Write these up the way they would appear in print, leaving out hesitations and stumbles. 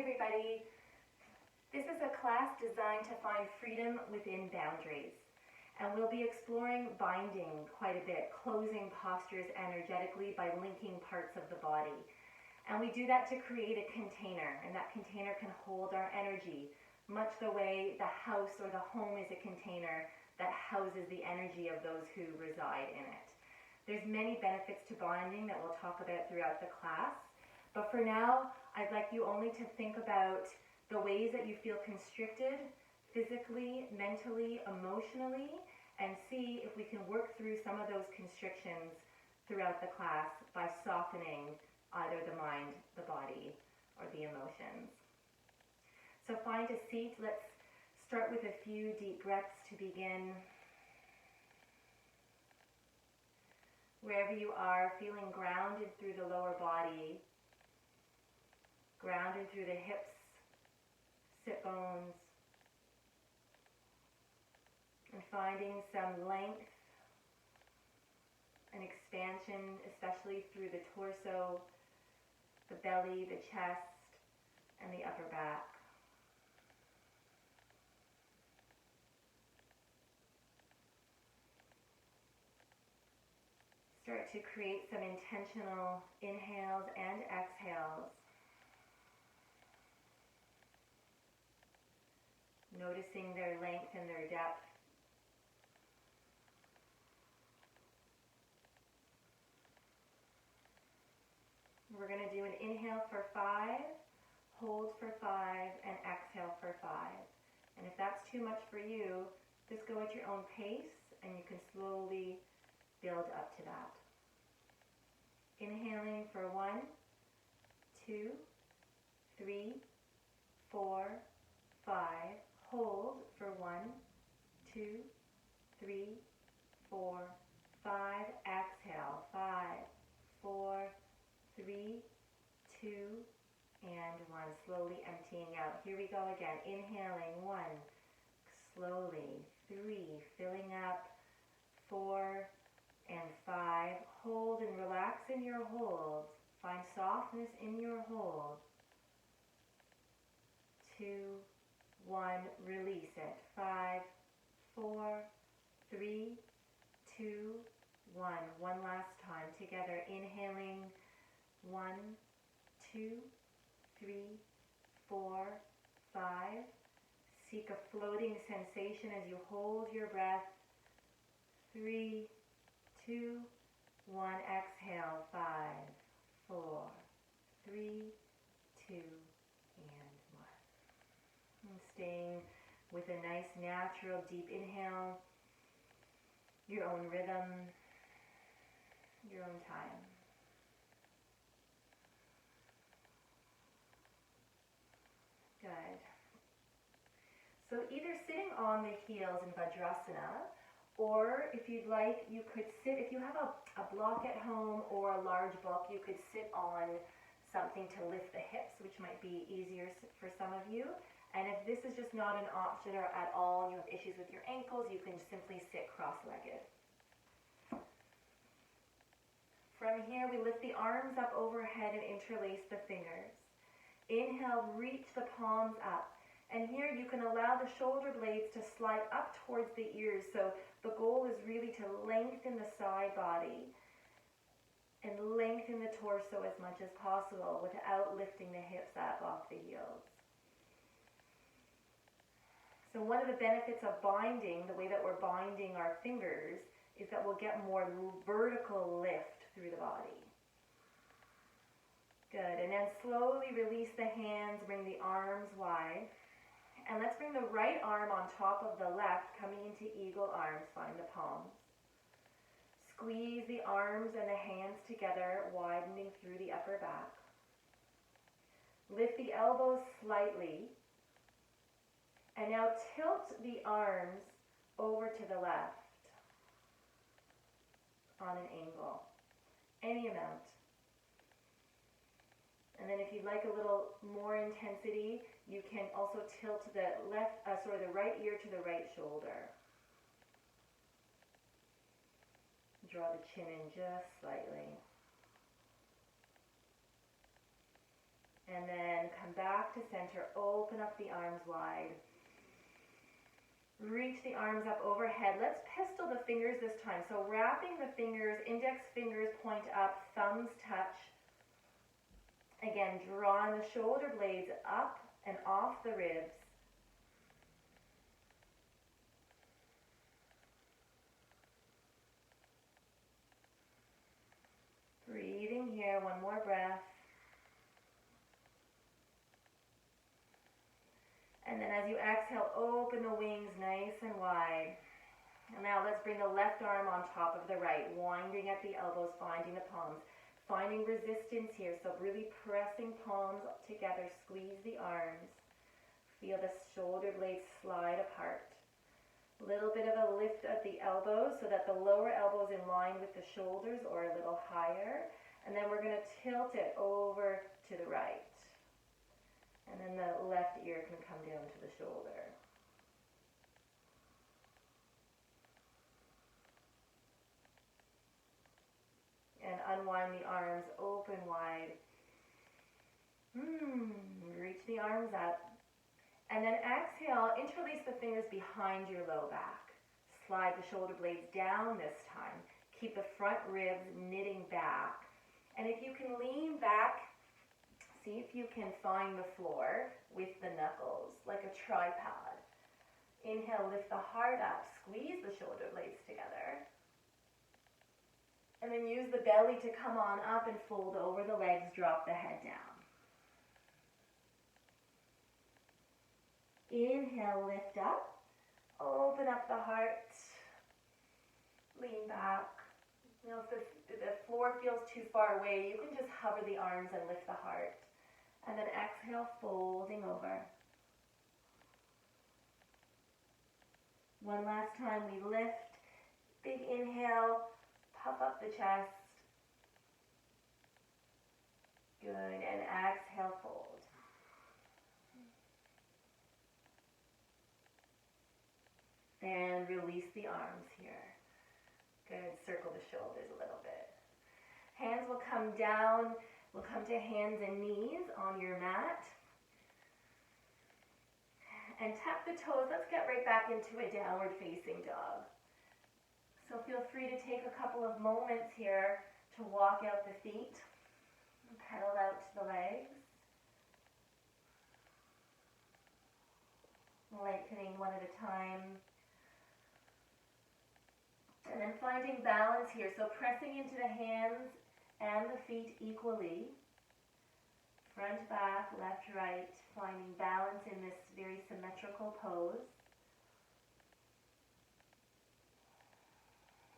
everybody. This is a class designed to find freedom within boundaries. And we'll be exploring binding quite a bit, closing postures energetically by linking parts of the body. And we do that to create a container, and that container can hold our energy, much the way the house or the home is a container that houses the energy of those who reside in it. There's many benefits to binding that we'll talk about throughout the class. But for now, I'd like you only to think about the ways that you feel constricted, physically, mentally, emotionally, and see if we can work through some of those constrictions throughout the class by softening either the mind, the body, or the emotions. So find a seat. Let's start with a few deep breaths to begin. Wherever you are, feeling grounded through the lower body, grounded through the hips, sit bones, and finding some length and expansion, especially through the torso, the belly, the chest, and the upper back. Start to create some intentional inhales and exhales. Noticing their length and their depth. We're going to do an inhale for 5, hold for 5, and exhale for 5. And if that's too much for you, just go at your own pace and you can slowly build up to that. Inhaling for 1, 2, 3, 4, 5. Hold for 1, 2, 3, 4, 5. Exhale, 5, 4, 3, 2, and 1. Slowly emptying out. Here we go again. Inhaling, 1, slowly, 3, filling up, 4, and 5. Hold and relax in your hold. Find softness in your hold. 2, 1, release it. 5, 4, 3, 2, 1. One last time together. Inhaling, 1, 2, 3, 4, 5. Seek a floating sensation as you hold your breath. 3, 2, 1. Exhale. 5, 4, 3, 2, and 1. And staying with a nice, natural, deep inhale, your own rhythm, your own time. Good. So either sitting on the heels in Vajrasana, or if you'd like, you could sit, if you have a block at home or a large book, you could sit on something to lift the hips, which might be easier for some of you. And if this is just not an option or at all, you have issues with your ankles, you can simply sit cross-legged. From here, we lift the arms up overhead and interlace the fingers. Inhale, reach the palms up. And here you can allow the shoulder blades to slide up towards the ears. So the goal is really to lengthen the side body and lengthen the torso as much as possible without lifting the hips up off the heels. So one of the benefits of binding, the way that we're binding our fingers, is that we'll get more vertical lift through the body. Good, and then slowly release the hands, bring the arms wide. And let's bring the right arm on top of the left, coming into eagle arms, find the palms. Squeeze the arms and the hands together, widening through the upper back. Lift the elbows slightly. And now tilt the arms over to the left on an angle, any amount. And then if you'd like a little more intensity, you can also tilt the the right ear to the right shoulder. Draw the chin in just slightly. And then come come back to center, open up the arms wide. Reach the arms up overhead. Let's pistol the fingers this time. So wrapping the fingers, index fingers point up, thumbs touch. Again, drawing the shoulder blades up and off the ribs. Breathing here, one more breath. And then as you exhale, open the wings nice and wide. And now let's bring the left arm on top of the right, winding at the elbows, finding the palms. Finding resistance here, so really pressing palms together, squeeze the arms. Feel the shoulder blades slide apart. A little bit of a lift at the elbows so that the lower elbow is in line with the shoulders or a little higher. And then we're going to tilt it over to the right. And then the left ear can come down to the shoulder. And unwind the arms, open wide. Reach the arms up. And then exhale, interlace the fingers behind your low back. Slide the shoulder blades down this time. Keep the front ribs knitting back. And if you can lean back, see if you can find the floor with the knuckles, like a tripod. Inhale, lift the heart up, squeeze the shoulder blades together. And then use the belly to come on up and fold over the legs, drop the head down. Inhale, lift up, open up the heart, lean back. You know, if the floor feels too far away, you can just hover the arms and lift the heart. And then exhale, folding over. One last time, we lift. Big inhale, puff up the chest. Good, and exhale, fold. And release the arms here. Good, circle the shoulders a little bit. Hands will come down. We'll come to hands and knees on your mat. And tap the toes. Let's get right back into a downward facing dog. So feel free to take a couple of moments here to walk out the feet. And pedal out to the legs. Lengthening one at a time. And then finding balance here. So pressing into the hands and the feet equally. Front, back, left, right. Finding balance in this very symmetrical pose.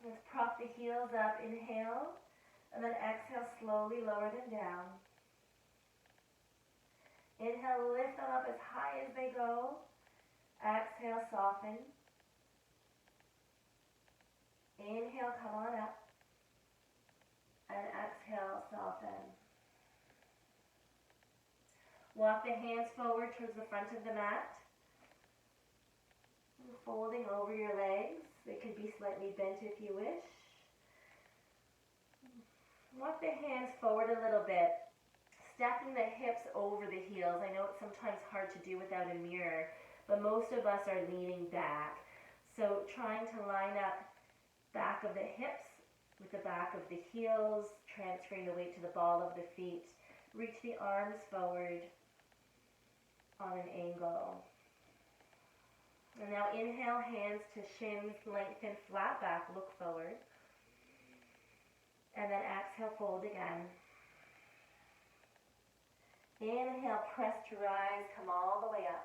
Let's prop the heels up. Inhale. And then exhale, slowly lower them down. Inhale, lift them up as high as they go. Exhale, soften. Inhale, come on up. And exhale, soften. Walk the hands forward towards the front of the mat. Folding over your legs. They could be slightly bent if you wish. Walk the hands forward a little bit. Stacking the hips over the heels. I know it's sometimes hard to do without a mirror, but most of us are leaning back. So trying to line up back of the hips with the back of the heels, transferring the weight to the ball of the feet. Reach the arms forward on an angle. And now inhale, hands to shins, lengthen, flat back, look forward. And then exhale, fold again. Inhale, press to rise, come all the way up.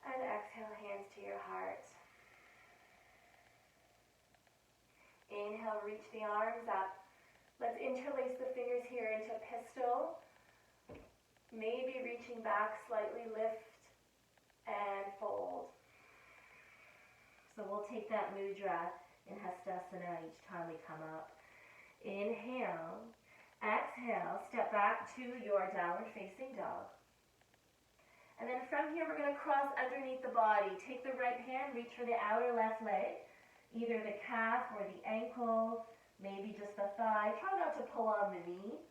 And exhale, hands to your heart. Inhale, reach the arms up. Let's interlace the fingers here into pistol. Maybe reaching back, slightly lift and fold. So we'll take that mudra in Hastasana each time we come up. Inhale, exhale, step back to your downward facing dog. And then from here, we're going to cross underneath the body. Take the right hand, reach for the outer left leg. Either the calf or the ankle, maybe just the thigh. Try not to pull on the knee.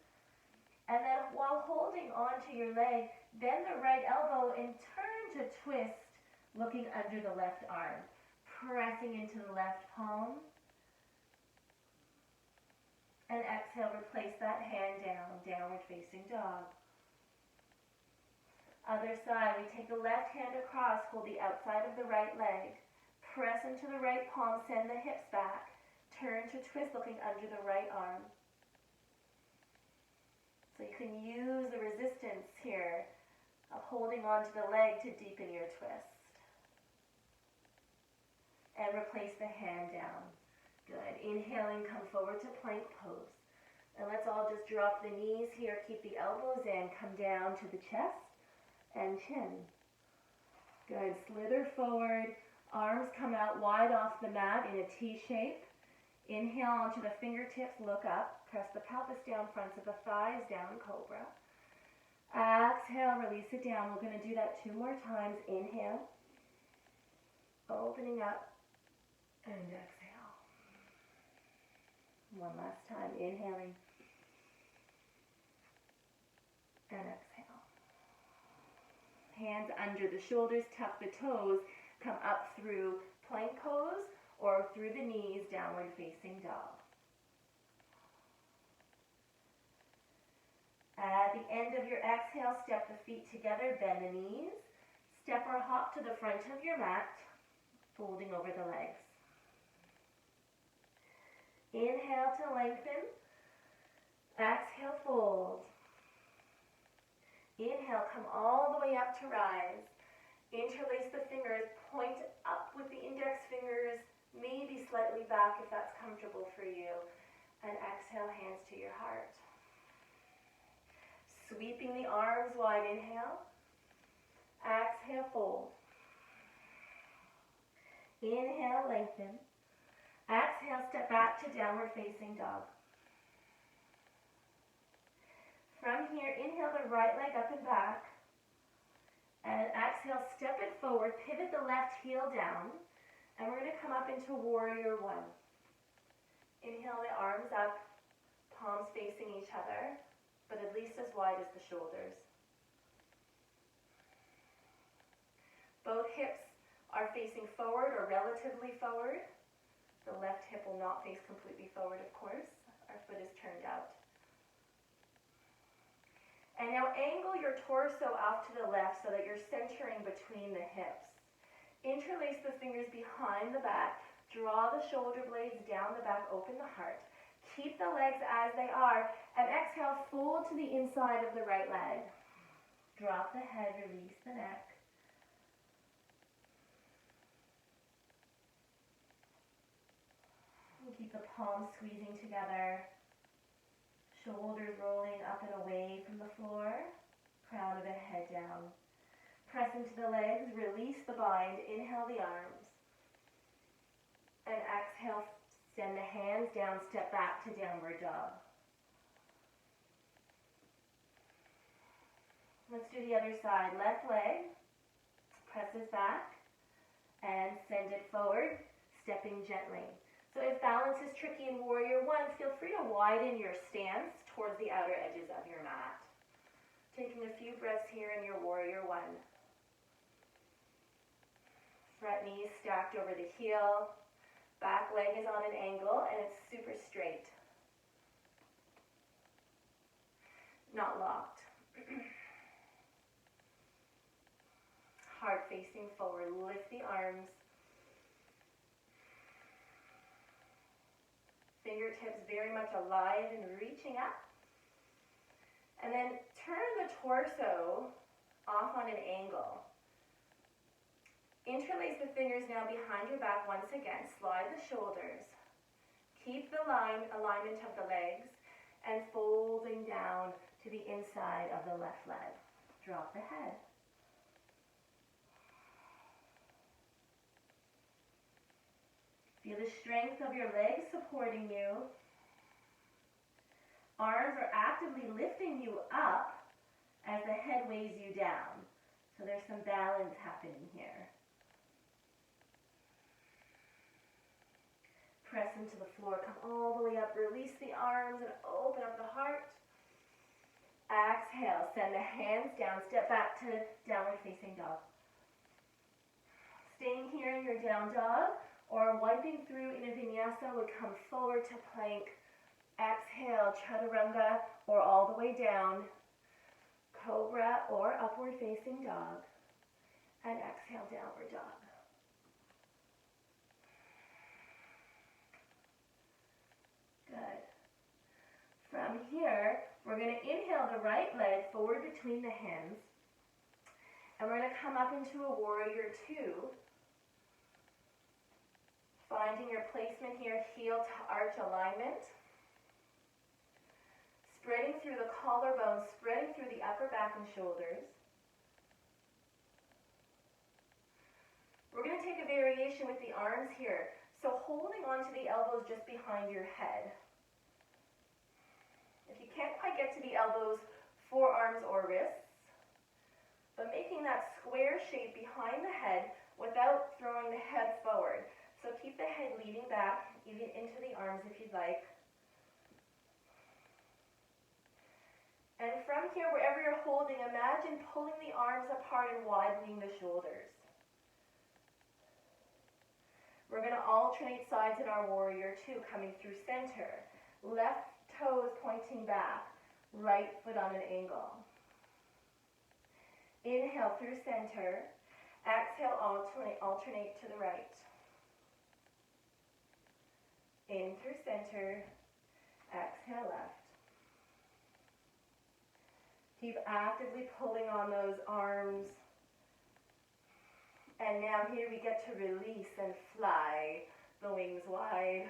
And then while holding onto your leg, bend the right elbow and turn to twist, looking under the left arm. Pressing into the left palm. And exhale, replace that hand down, downward facing dog. Other side, we take the left hand across, hold the outside of the right leg. Press into the right palm, send the hips back. Turn to twist, looking under the right arm. So you can use the resistance here of holding onto the leg to deepen your twist. And replace the hand down. Good. Inhaling, come forward to plank pose. And let's all just drop the knees here, keep the elbows in, come down to the chest and chin. Good. Slither forward, arms come out wide off the mat in a T shape. Inhale onto the fingertips, look up, press the pelvis down, fronts of the thighs, down cobra. Exhale, release it down. We're going to do that 2 more times. Inhale, opening up, and exhale. One last time, inhaling, and exhale. Hands under the shoulders, tuck the toes, come up through plank pose or through the knees, downward facing dog. At the end of your exhale, step the feet together, bend the knees, step or hop to the front of your mat, folding over the legs. Inhale to lengthen, exhale, fold. Inhale, come all the way up to rise. Interlace the fingers, point up with the index fingers, maybe slightly back if that's comfortable for you. And exhale, hands to your heart. Sweeping the arms wide, inhale. Exhale, fold. Inhale, lengthen. Exhale, step back to downward facing dog. From here, inhale the right leg up and back. And exhale, step it forward, pivot the left heel down. And we're going to come up into warrior one. Inhale the arms up, palms facing each other, but at least as wide as the shoulders. Both hips are facing forward or relatively forward. The left hip will not face completely forward, of course. Our foot is turned out. And now angle your torso off to the left so that you're centering between the hips. Interlace the fingers behind the back. Draw the shoulder blades down the back, open the heart. Keep the legs as they are. And exhale, fold to the inside of the right leg. Drop the head, release the neck. And keep the palms squeezing together. Shoulders rolling up and away from the floor. Crown of the head down. Press into the legs, release the bind, inhale the arms. And exhale, send the hands down, step back to downward dog. Let's do the other side. Left leg, presses back, and send it forward, stepping gently. So if balance is tricky in warrior one, feel free to widen your stance towards the outer edges of your mat. Taking a few breaths here in your warrior one. Front knees stacked over the heel. Back leg is on an angle and it's super straight. Not locked. Heart facing forward. Lift the arms. Fingertips very much alive and reaching up. And then turn the torso off on an angle. Interlace the fingers now behind your back once again. Slide the shoulders. Keep the alignment of the legs and folding down to the inside of the left leg. Drop the head. Feel the strength of your legs supporting you. Arms are actively lifting you up as the head weighs you down. So there's some balance happening here. Press into the floor, come all the way up, release the arms and open up the heart. exhale, send the hands down, step back to downward facing dog. Staying here in your down dog, or wiping through in a vinyasa would come forward to plank. Exhale, chaturanga, or all the way down, cobra or upward facing dog, and exhale, downward dog. Good. From here, we're going to inhale the right leg forward between the hands, and we're going to come up into a warrior two, finding your placement here, heel to arch alignment, spreading through the collarbone, spreading through the upper back and shoulders. We're going to take a variation with the arms here, so holding onto the elbows just behind your head. If you can't quite get to the elbows, forearms or wrists, but making that square shape behind the head without throwing the head forward. So keep the head leaning back, even into the arms if you'd like. And from here, wherever you're holding, imagine pulling the arms apart and widening the shoulders. We're going to alternate sides in our warrior two, coming through center. Left toes pointing back, right foot on an angle. Inhale through center. Exhale, alternate to the right. In through center. Exhale, left. Keep actively pulling on those arms. And now here we get to release and fly the wings wide.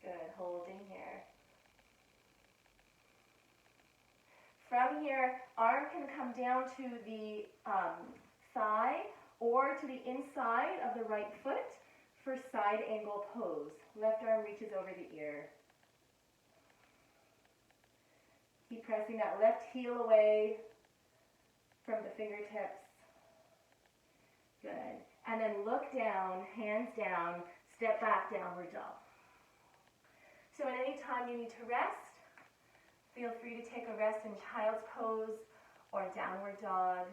Good, holding here. From here, arm can come down to the thigh or to the inside of the right foot for side angle pose. Left arm reaches over the ear. Keep pressing that left heel away from the fingertips. Good. And then look down, hands down, step back, downward dog. So at any time you need to rest, feel free to take a rest in child's pose or downward dog.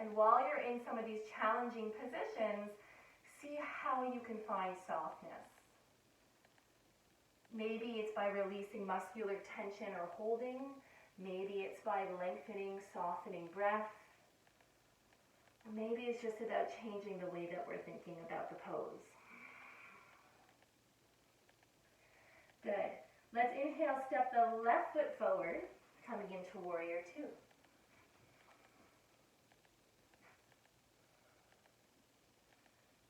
And while you're in some of these challenging positions, see how you can find softness. Maybe it's by releasing muscular tension or holding. Maybe it's by lengthening, softening breath. Maybe it's just about changing the way that we're thinking about the pose. Good. Let's inhale, step the left foot forward, coming into warrior two.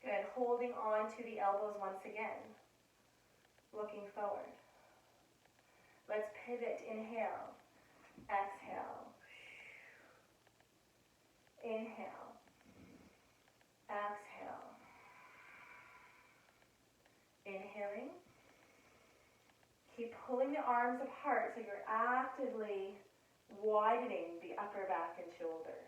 Good. Holding on to the elbows once again. Looking forward. Let's pivot. Inhale. Exhale. Inhale. Exhale. Inhaling. Keep pulling the arms apart so you're actively widening the upper back and shoulder.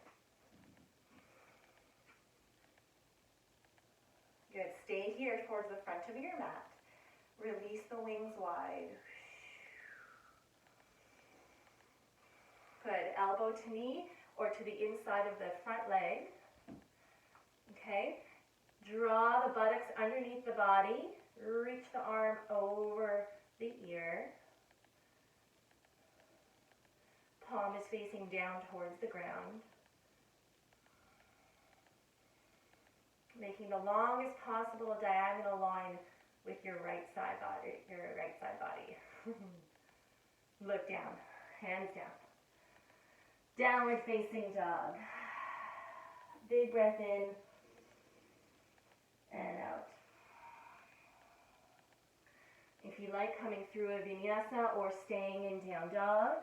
Good. Stay here towards the front of your mat. Release the wings wide. Good. Elbow to knee or to the inside of the front leg. Okay. Draw the buttocks underneath the body. Reach the arm over the ear. Palm is facing down towards the ground. Making the longest possible diagonal line with your right side body. Look down, hands down. Downward facing dog. Big breath in and out. If you like, coming through a vinyasa or staying in down dog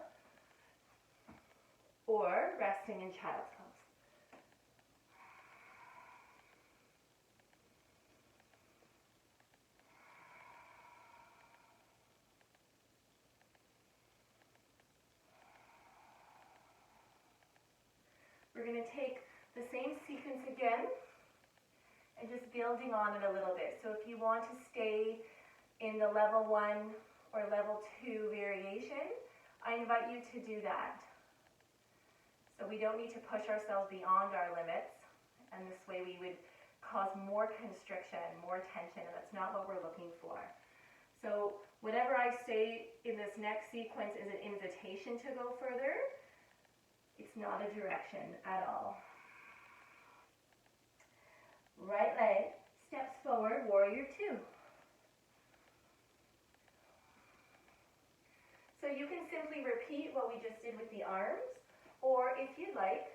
or resting in child's pose. We're going to take the same sequence again and just building on it a little bit. So if you want to stay in the level 1 or level 2 variation, I invite you to do that. So we don't need to push ourselves beyond our limits, and this way we would cause more constriction, more tension, and that's not what we're looking for. So whatever I say in this next sequence is an invitation to go further. It's not a direction at all. Right leg steps forward, warrior 2. So you can simply repeat what we just did with the arms, or if you'd like,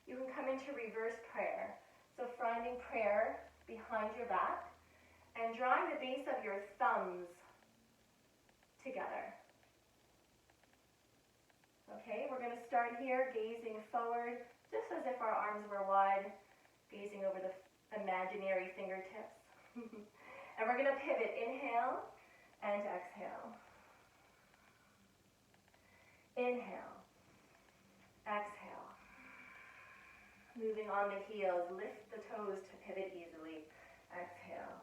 you can come into reverse prayer. So finding prayer behind your back and drawing the base of your thumbs together. Okay, we're going to start here, gazing forward, just as if our arms were wide, gazing over the imaginary fingertips. And we're going to pivot, inhale and exhale. Inhale, exhale. Moving on the heels, lift the toes to pivot easily. Exhale.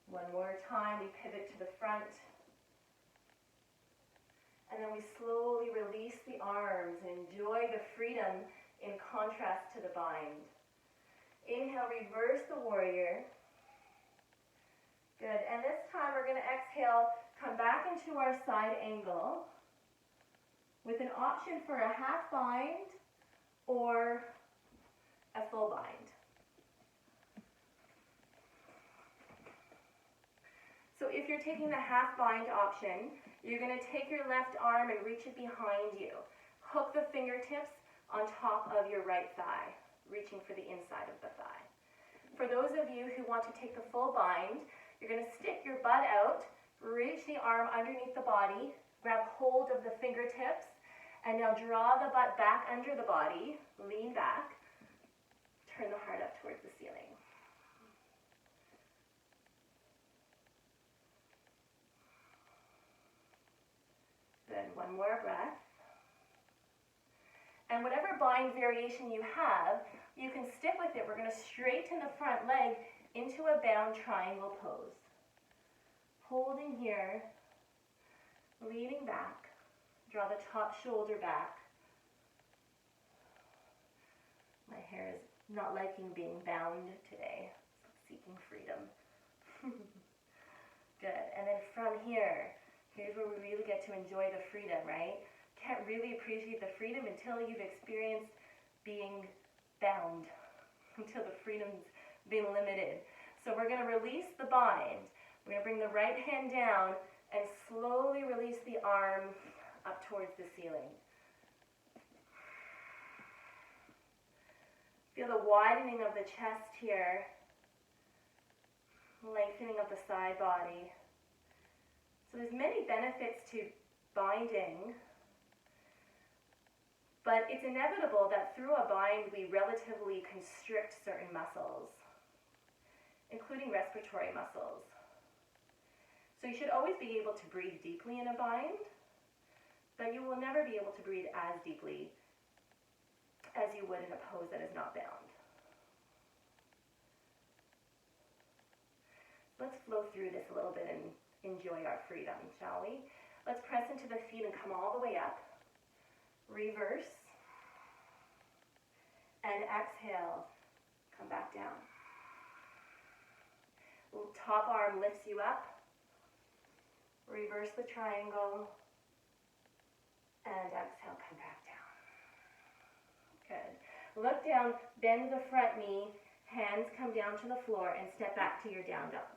One more time, we pivot to the front. And then we slowly release the arms and enjoy the freedom in contrast to the bind. Inhale, reverse the warrior. Good, and this time we're going to exhale, come back into our side angle with an option for a half bind or a full bind. So if you're taking the half bind option, you're going to take your left arm and reach it behind you. Hook the fingertips on top of your right thigh, reaching for the inside of the thigh. For those of you who want to take the full bind, you're going to stick your butt out, reach the arm underneath the body, grab hold of the fingertips, and now draw the butt back under the body, lean back, turn the heart up towards the ceiling. Good, one more breath. And whatever bind variation you have, you can stick with it. We're going to straighten the front leg into a bound triangle pose. Holding here, leaning back, draw the top shoulder back. My hair is not liking being bound today, seeking freedom. Good, and then from here, here's where we really get to enjoy the freedom, right? Can't really appreciate the freedom until you've experienced being bound, until the freedom's been limited. So we're going to release the bind. We're going to bring the right hand down and slowly release the arm up towards the ceiling. Feel the widening of the chest here, lengthening of the side body. So there's many benefits to binding, but it's inevitable that through a bind we relatively constrict certain muscles, including respiratory muscles. So you should always be able to breathe deeply in a bind, but you will never be able to breathe as deeply as you would in a pose that is not bound. Let's flow through this a little bit and enjoy our freedom, shall we? Let's press into the feet and come all the way up. Reverse. And exhale. Come back down. Top arm lifts you up. Reverse the triangle. And exhale, come back down. Good. Look down, bend the front knee, hands come down to the floor, and step back to your down dog.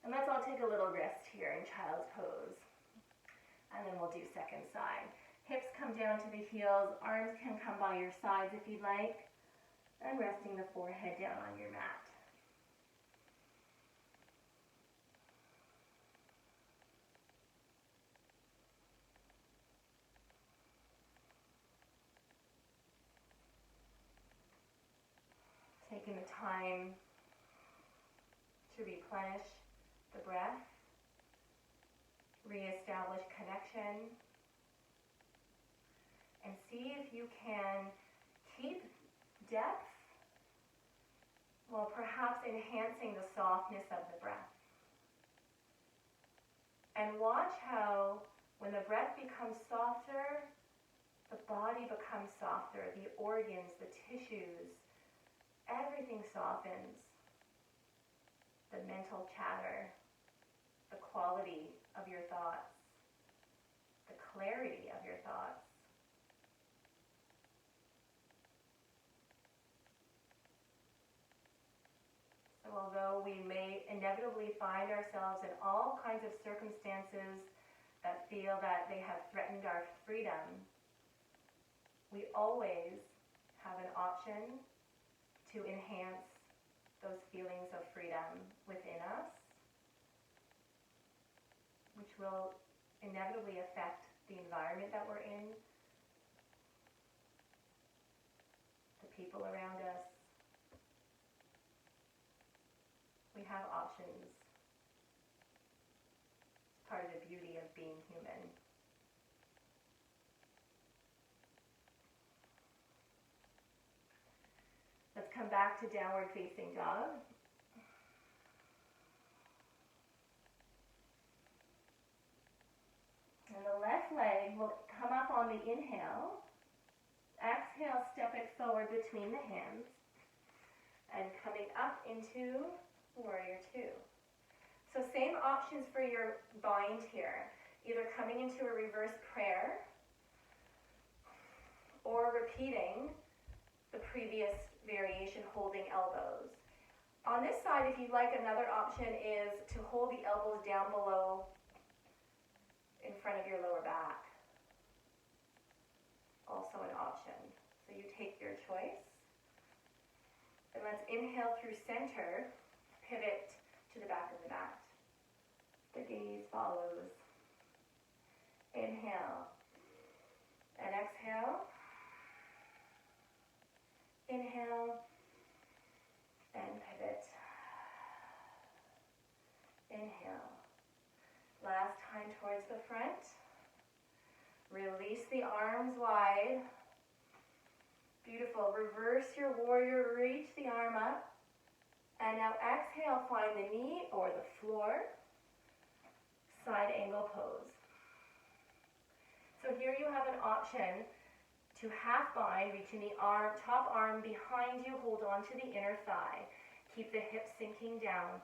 And let's all take a little rest here in child's pose. And then we'll do second side. Hips come down to the heels, arms can come by your sides if you'd like, and resting the forehead down on your mat. Taking the time to replenish the breath, reestablish connection, and see if you can keep depth while perhaps enhancing the softness of the breath. And watch how when the breath becomes softer, the body becomes softer, the organs, the tissues, everything softens. The mental chatter, the quality of your thoughts, the clarity of your thoughts. So although we may inevitably find ourselves in all kinds of circumstances that feel that they have threatened our freedom, we always have an option to enhance those feelings of freedom within us, which will inevitably affect the environment that we're in, the people around us. We have options. It's part of the beauty of being human. Let's come back to downward facing dog. And the left leg will come up on the inhale. Exhale, step it forward between the hands. And coming up into Warrior Two. So same options for your bind here. Either coming into a reverse prayer or repeating the previous variation, holding elbows. On this side, if you'd like, another option is to hold the elbows down below in front of your lower back. Also an option. So you take your choice. And let's inhale through center, pivot to the back of the mat. The gaze follows. Inhale and exhale. Inhale and pivot. Inhale. Last time towards the front. Release the arms wide. Beautiful. Reverse your warrior. Reach the arm up. And now exhale, find the knee or the floor. Side angle pose. So here you have an option to half bind, reaching the arm, top arm behind you, hold on to the inner thigh. Keep the hips sinking down.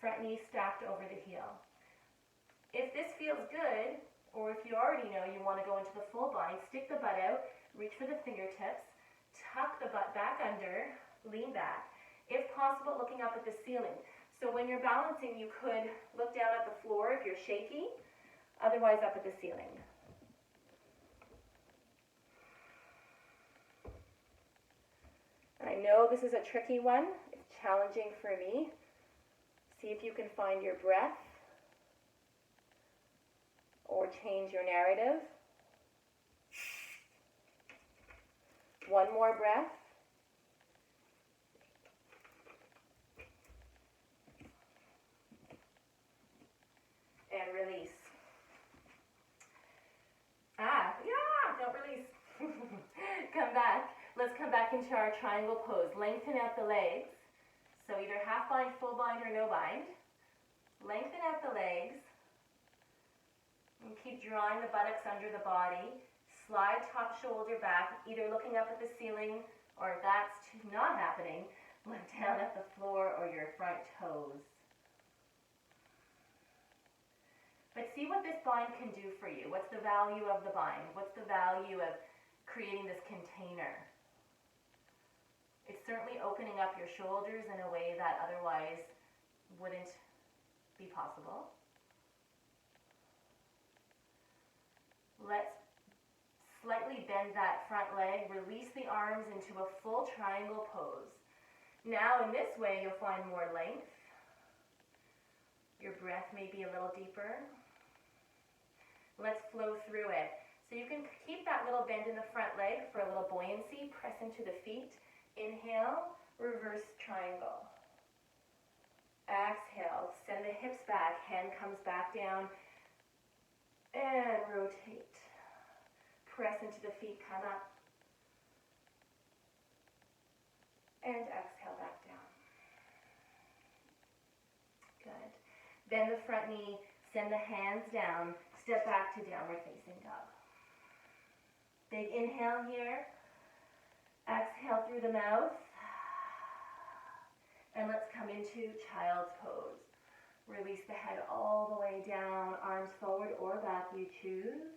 Front knee stacked over the heel. If this feels good, or if you already know you want to go into the full bind, stick the butt out, reach for the fingertips, tuck the butt back under, lean back. If possible, looking up at the ceiling. So when you're balancing, you could look down at the floor if you're shaky, otherwise up at the ceiling. I know this is a tricky one. It's challenging for me. See if you can find your breath or change your narrative. One more breath. And release. Don't release. Come back. Let's come back into our triangle pose. Lengthen out the legs. So either half bind, full bind, or no bind. Lengthen out the legs. And keep drawing the buttocks under the body. Slide top shoulder back, either looking up at the ceiling, or if that's not happening, look down at the floor or your front toes. But see what this bind can do for you. What's the value of the bind? What's the value of creating this container? It's certainly opening up your shoulders in a way that otherwise wouldn't be possible. Let's slightly bend that front leg, release the arms into a full triangle pose. Now in this way you'll find more length. Your breath may be a little deeper. Let's flow through it. So you can keep that little bend in the front leg for a little buoyancy. Press into the feet. Inhale, reverse triangle. Exhale, send the hips back, hand comes back down, and rotate. Press into the feet, come up, and exhale back down. Good. Bend the front knee, send the hands down, step back to downward facing dog. Big inhale here. Exhale through the mouth. And let's come into child's pose. Release the head all the way down, arms forward or back, you choose.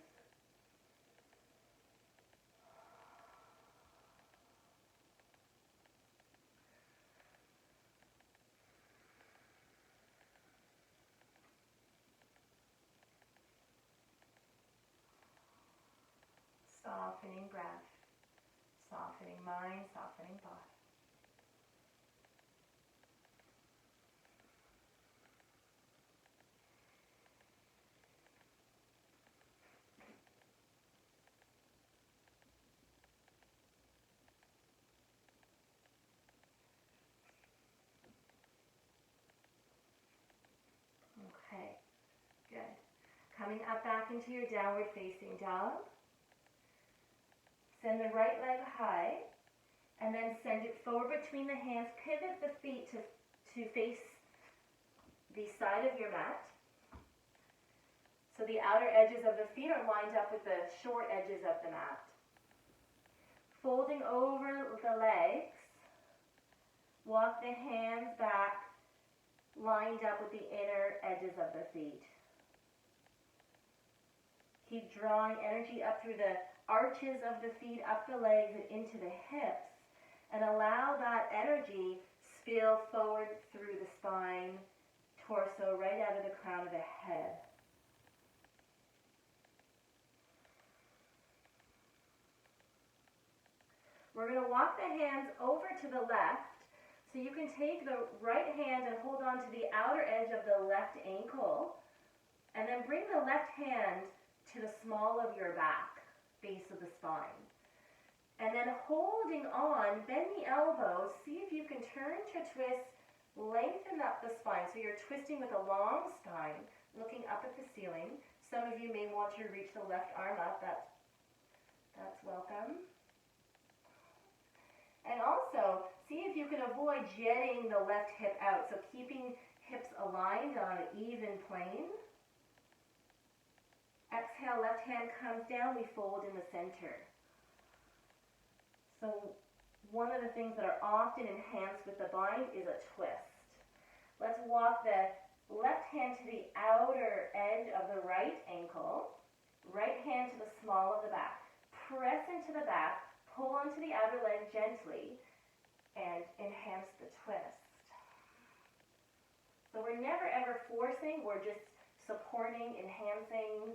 Softening breath, softening mind, softening body. Okay, good. Coming up back into your downward facing dog. Send the right leg high, and then send it forward between the hands. Pivot the feet to face the side of your mat. So the outer edges of the feet are lined up with the short edges of the mat. Folding over the legs, walk the hands back, lined up with the inner edges of the feet. Keep drawing energy up through the arches of the feet, up the legs and into the hips, and allow that energy spill forward through the spine, torso, right out of the crown of the head. We're going to walk the hands over to the left, so you can take the right hand and hold on to the outer edge of the left ankle, and then bring the left hand to the small of your back, base of the spine. And then holding on, bend the elbows, see if you can turn to twist, lengthen up the spine. So you're twisting with a long spine, looking up at the ceiling. Some of you may want to reach the left arm up, that's welcome. And also, see if you can avoid jetting the left hip out, so keeping hips aligned on an even plane. Exhale, left hand comes down, we fold in the center. So one of the things that are often enhanced with the bind is a twist. Let's walk the left hand to the outer edge of the right ankle, right hand to the small of the back. Press into the back, pull onto the outer leg gently, and enhance the twist. So we're never ever forcing, we're just supporting, enhancing,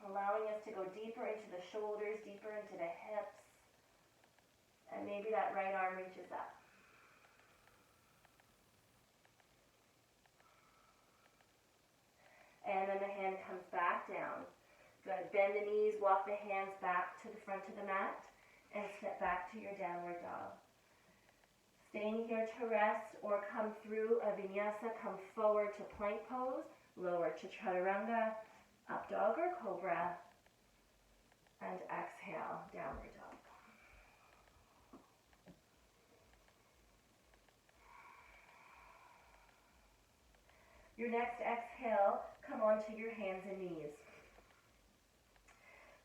allowing us to go deeper into the shoulders, deeper into the hips, and maybe that right arm reaches up. And then the hand comes back down. Good. Bend the knees, walk the hands back to the front of the mat, and step back to your downward dog. Staying here to rest or come through a vinyasa, come forward to plank pose, lower to chaturanga, up dog or cobra, and exhale, downward dog. Your next exhale, come onto your hands and knees.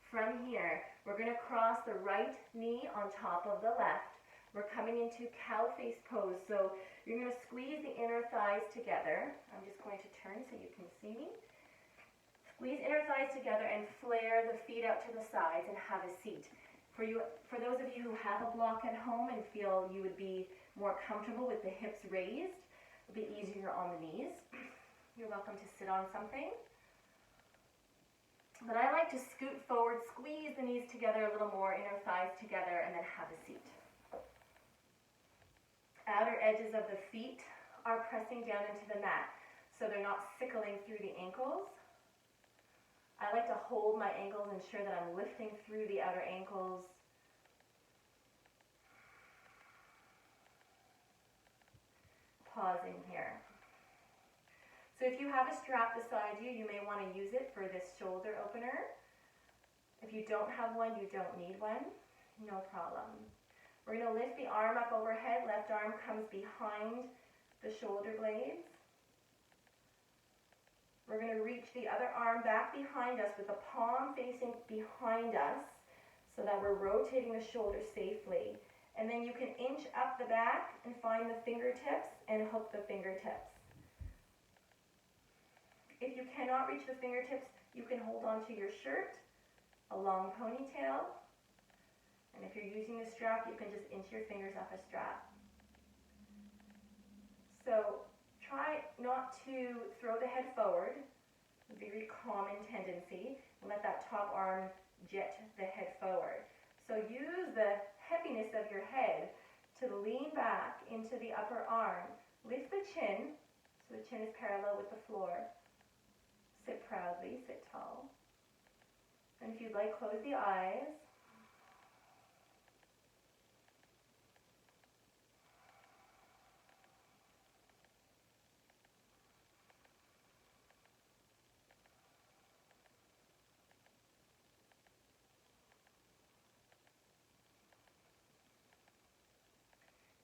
From here, we're going to cross the right knee on top of the left. We're coming into cow face pose, so you're going to squeeze the inner thighs together. I'm just going to turn so you can see me. Squeeze inner thighs together and flare the feet out to the sides and have a seat. For those of you who have a block at home and feel you would be more comfortable with the hips raised, it'll be easier on the knees. You're welcome to sit on something. But I like to scoot forward, squeeze the knees together a little more, inner thighs together, and then have a seat. Outer edges of the feet are pressing down into the mat, so they're not sickling through the ankles. I like to hold my ankles, ensure that I'm lifting through the outer ankles. pausing here. So if you have a strap beside you, you may want to use it for this shoulder opener. If you don't have one, you don't need one. No problem. We're going to lift the arm up overhead. Left arm comes behind the shoulder blades. We're going to reach the other arm back behind us with the palm facing behind us so that we're rotating the shoulder safely. And then you can inch up the back and find the fingertips and hook the fingertips. If you cannot reach the fingertips, you can hold on to your shirt, a long ponytail. And if you're using a strap, you can just inch your fingers up a strap. So try not to throw the head forward, a very common tendency, and let that top arm jet the head forward. So use the heaviness of your head to lean back into the upper arm. Lift the chin, so the chin is parallel with the floor. Sit proudly, sit tall. And if you'd like, close the eyes.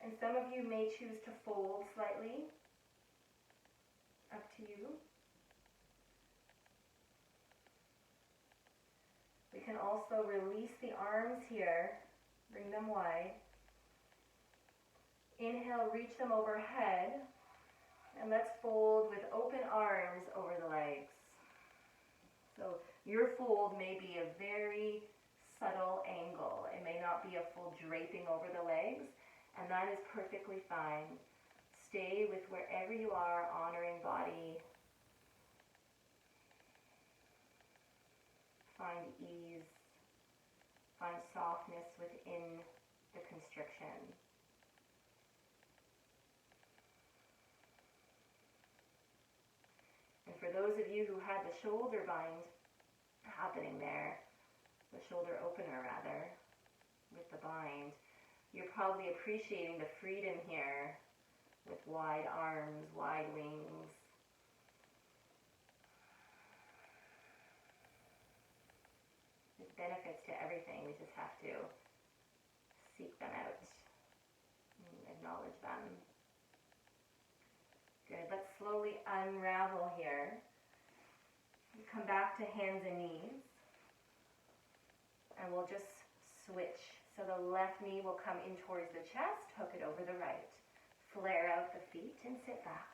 And some of you may choose to fold slightly. Up to you. We can also release the arms here, bring them wide. Inhale, reach them overhead, and let's fold with open arms over the legs. So your fold may be a very subtle angle. It may not be a full draping over the legs, and that is perfectly fine. Stay with wherever you are, honoring body. Find ease, find softness within the constriction. And for those of you who had the shoulder bind happening there, the shoulder opener rather, with the bind, you're probably appreciating the freedom here with wide arms, wide wings. There's benefits to everything. We just have to seek them out and acknowledge them. Good. Let's slowly unravel here. Come back to hands and knees. And we'll just switch. So the left knee will come in towards the chest, hook it over the right. Flare out the feet and sit back.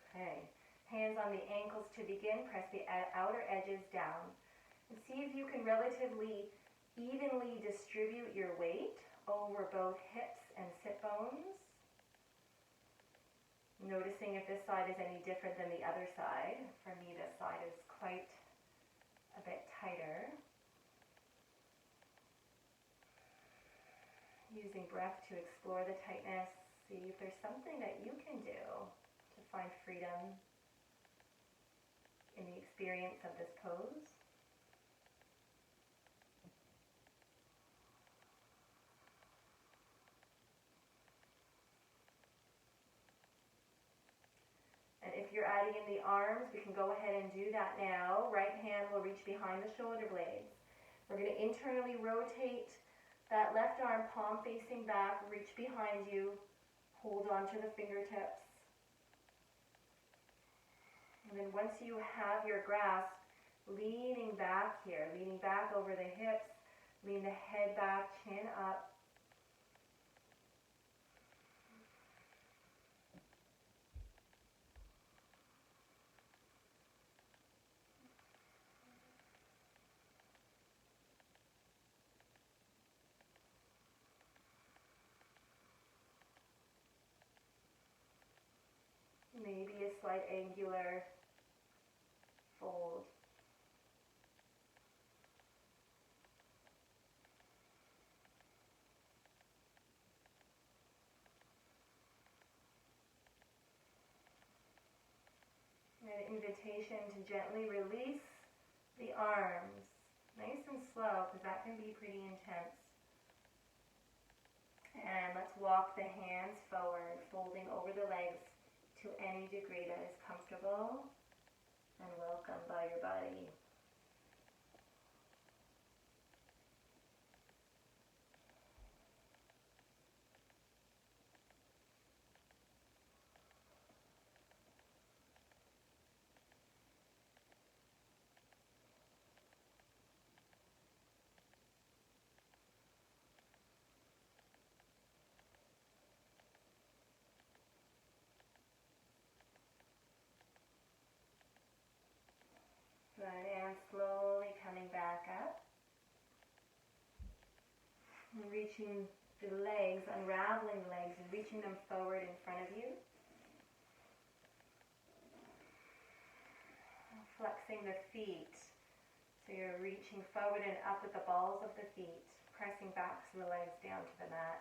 Okay. Hands on the ankles to begin. Press the outer edges down. And see if you can relatively evenly distribute your weight over both hips and sit bones. Noticing if this side is any different than the other side. For me, this side is quite a bit tighter. Using breath to explore the tightness. See if there's something that you can do to find freedom in the experience of this pose. And if you're adding in the arms, we can go ahead and do that now. Right hand will reach behind the shoulder blades. We're going to internally rotate that left arm, palm facing back, reach behind you, hold on to the fingertips. And then once you have your grasp, leaning back here, leaning back over the hips, lean the head back, chin up. Maybe a slight angular fold. An invitation to gently release the arms Nice and slow, because that can be pretty intense. And let's walk the hands forward, folding over the legs to any degree that is comfortable and welcome by your body. Good, and slowly coming back up. And reaching the legs, unraveling the legs and reaching them forward in front of you. Flexing the feet. So you're reaching forward and up with the balls of the feet, pressing back the legs down to the mat.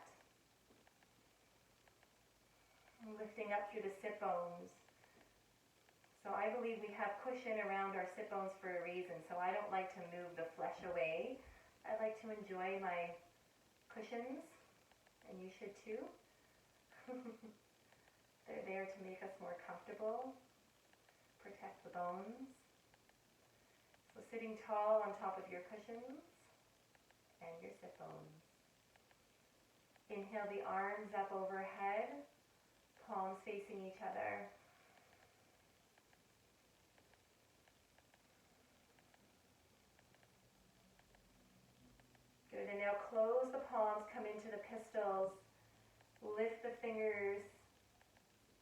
And lifting up through the sit bones. So I believe we have cushion around our sit bones for a reason, so I don't like to move the flesh away. I like to enjoy my cushions, and you should too. They're there to make us more comfortable, protect the bones. So sitting tall on top of your cushions and your sit bones. Inhale the arms up overhead, palms facing each other. Good, and now close the palms, come into the pistols, lift the fingers,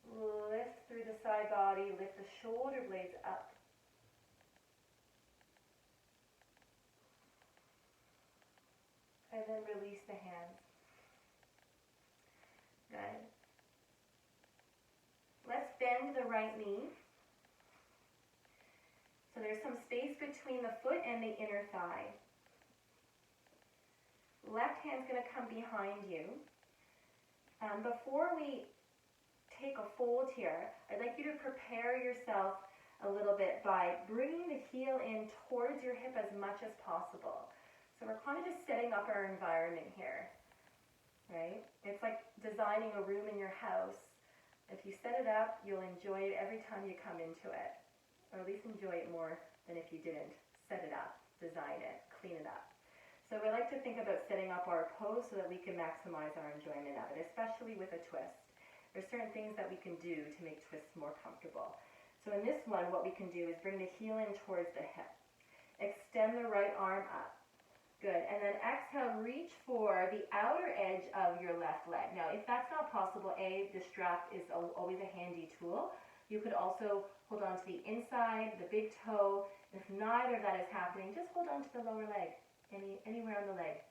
lift through the side body, lift the shoulder blades up. And then release the hands. Good. Let's bend the right knee. So there's some space between the foot and the inner thigh. Left hand's going to come behind you. Before we take a fold here, I'd like you to prepare yourself a little bit by bringing the heel in towards your hip as much as possible. So we're kind of just setting up our environment here, right? It's like designing a room in your house. If you set it up, you'll enjoy it every time you come into it, or at least enjoy it more than if you didn't set it up, design it, clean it up. So we like to think about setting up our pose so that we can maximize our enjoyment of it, especially with a twist. There's certain things that we can do to make twists more comfortable. So in this one, what we can do is bring the heel in towards the hip. Extend the right arm up. Good. And then exhale, reach for the outer edge of your left leg. Now, if that's not possible, the strap is always a handy tool. You could also hold on to the inside, the big toe. If neither of that is happening, just hold on to the lower leg. Anywhere on the leg.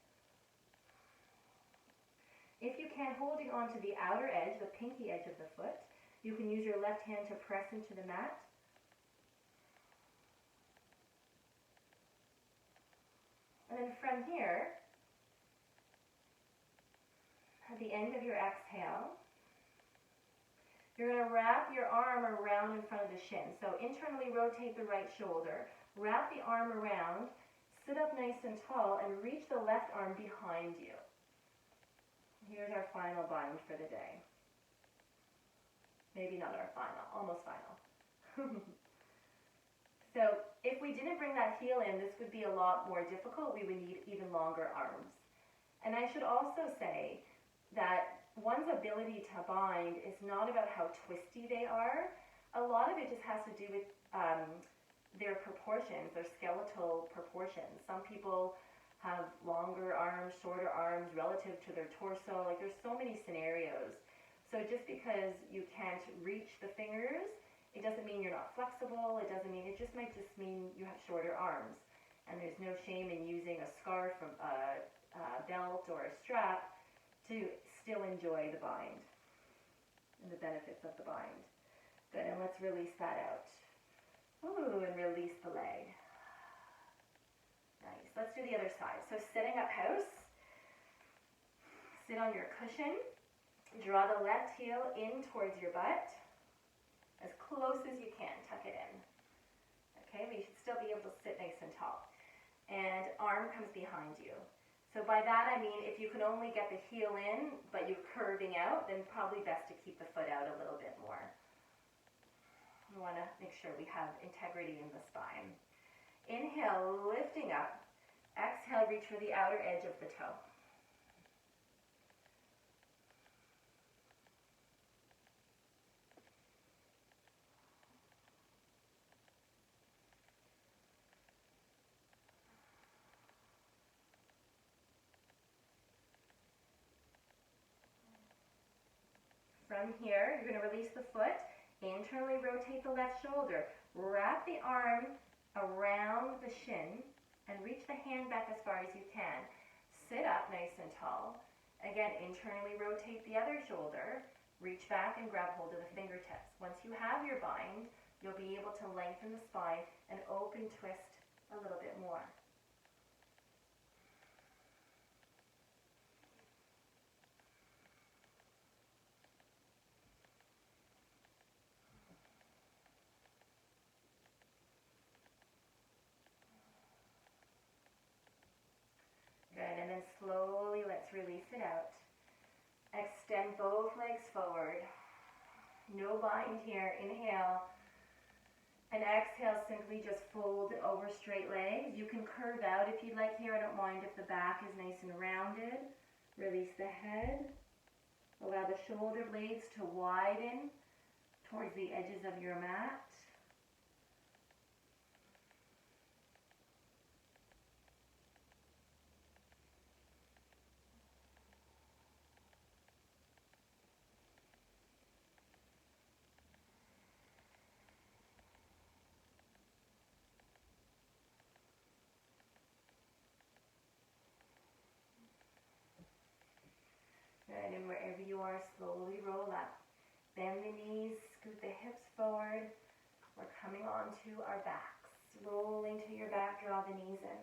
If you can, holding on to the outer edge, the pinky edge of the foot, you can use your left hand to press into the mat. And then from here, at the end of your exhale, you're going to wrap your arm around in front of the shin. So internally rotate the right shoulder, wrap the arm around, sit up nice and tall, and reach the left arm behind you. Here's our final bind for the day. Maybe not our final, almost final. So if we didn't bring that heel in, this would be a lot more difficult. We would need even longer arms. And I should also say that one's ability to bind is not about how twisty they are. A lot of it just has to do with their proportions, their skeletal proportions. Some people have longer arms, shorter arms relative to their torso. Like there's so many scenarios. So just because you can't reach the fingers, it doesn't mean you're not flexible. It just might just mean you have shorter arms. And there's no shame in using a scarf, a belt, or a strap to still enjoy the bind and the benefits of the bind. Good, and let's release that out. Ooh, and release the leg. Nice. Let's do the other side. So sitting up house, sit on your cushion, draw the left heel in towards your butt, as close as you can, tuck it in. Okay, but you should still be able to sit nice and tall. and arm comes behind you. So by that I mean if you can only get the heel in, but you're curving out, then probably best to keep the foot out a little bit more. We want to make sure we have integrity in the spine. Inhale, lifting up. Exhale, reach for the outer edge of the toe. From here, you're going to release the foot, internally rotate the left shoulder, wrap the arm around the shin, and reach the hand back as far as you can. Sit up nice and tall. Again, internally rotate the other shoulder, reach back and grab hold of the fingertips. Once you have your bind, you'll be able to lengthen the spine and open twist a little bit more. Good, and then slowly let's release it out. Extend both legs forward. No bind here. Inhale. And exhale, simply just fold over straight legs. You can curve out if you'd like here. I don't mind if the back is nice and rounded. Release the head. Allow the shoulder blades to widen towards the edges of your mat. Good, and wherever you are, slowly roll up. Bend the knees, scoot the hips forward. We're coming onto our backs. Rolling to your back, draw the knees in.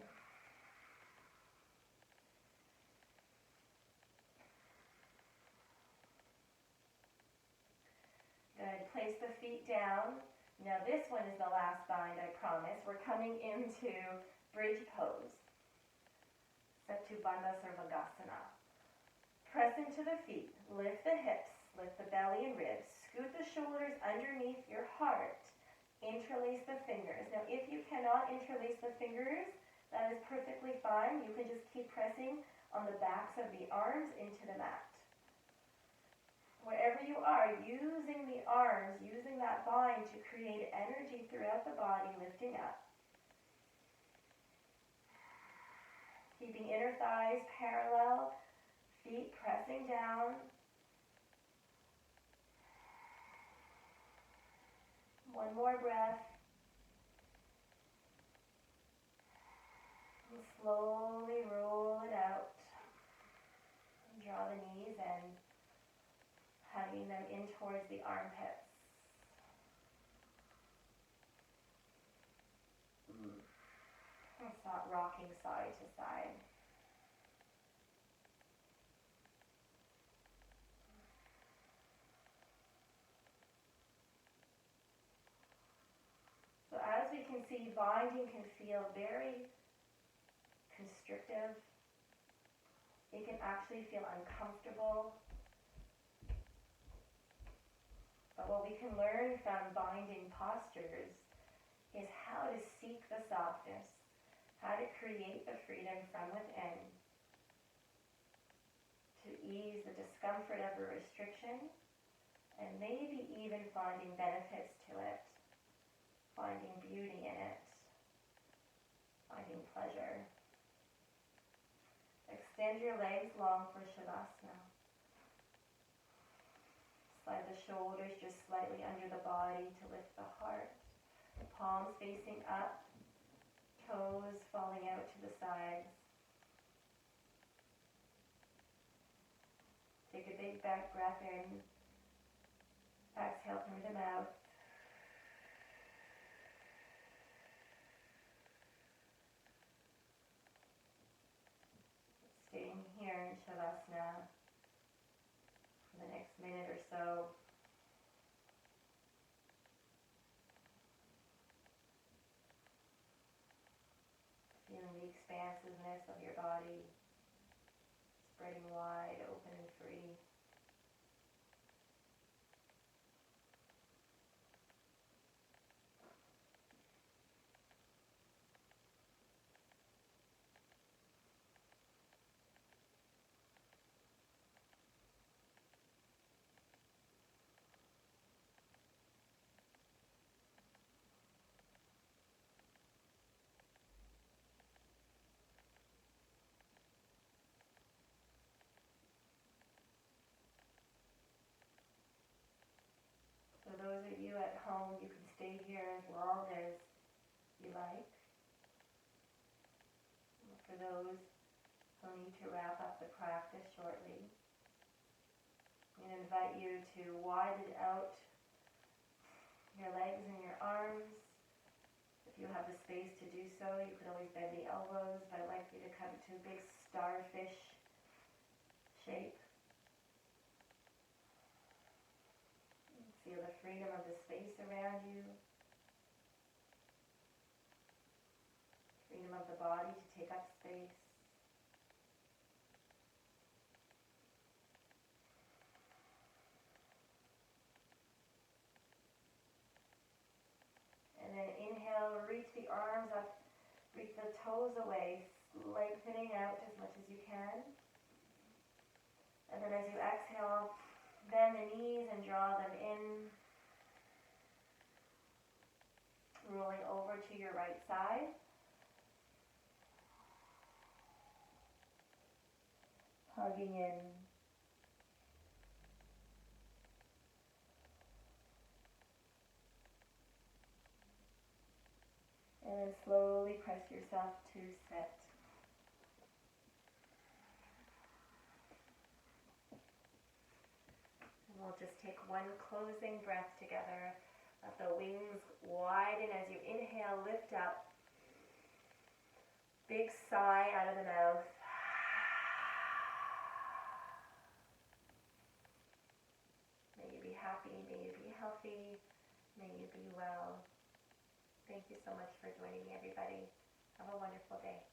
Good, place the feet down. Now this one is the last bind, I promise. We're coming into bridge pose. Setu Bandha Sarvagasana. Press into the feet, lift the hips, lift the belly and ribs, scoot the shoulders underneath your heart, interlace the fingers. Now if you cannot interlace the fingers, that is perfectly fine. You can just keep pressing on the backs of the arms into the mat. Wherever you are, using the arms, using that bind to create energy throughout the body, lifting up. Keeping inner thighs parallel, feet pressing down. One more breath. And slowly roll it out. Draw the knees in, hugging them in towards the armpits. And start rocking side to side. So as we can see, binding can feel very constrictive. It can actually feel uncomfortable. But what we can learn from binding postures is how to seek the softness, how to create the freedom from within, to ease the discomfort of a restriction, and maybe even finding benefits to it, finding beauty in it, finding pleasure. Extend your legs long for Shavasana. Slide the shoulders just slightly under the body to lift the heart. Palms facing up, toes falling out to the sides. Take a big back breath in. Exhale through the mouth. Staying here in Shavasana for the next minute or so. Feeling the fullness of your body, spreading wide, open and free. For those of you at home, you can stay here as long as you like. For those who need to wrap up the practice shortly, I'm going to invite you to widen out your legs and your arms. If you have the space to do so, you could always bend the elbows, but I'd like you to come to a big starfish shape. Feel the freedom of the space around you. Freedom of the body to take up space. And then inhale, reach the arms up, reach the toes away, lengthening out as much as you can. And then as you exhale, bend the knees and draw them in, rolling over to your right side. Hugging in. And then slowly press yourself to sit. And we'll just take one closing breath together. Let the wings widen as you inhale, lift up. Big sigh out of the mouth. May you be happy, may you be healthy, may you be well. Thank you so much for joining me, everybody. Have a wonderful day.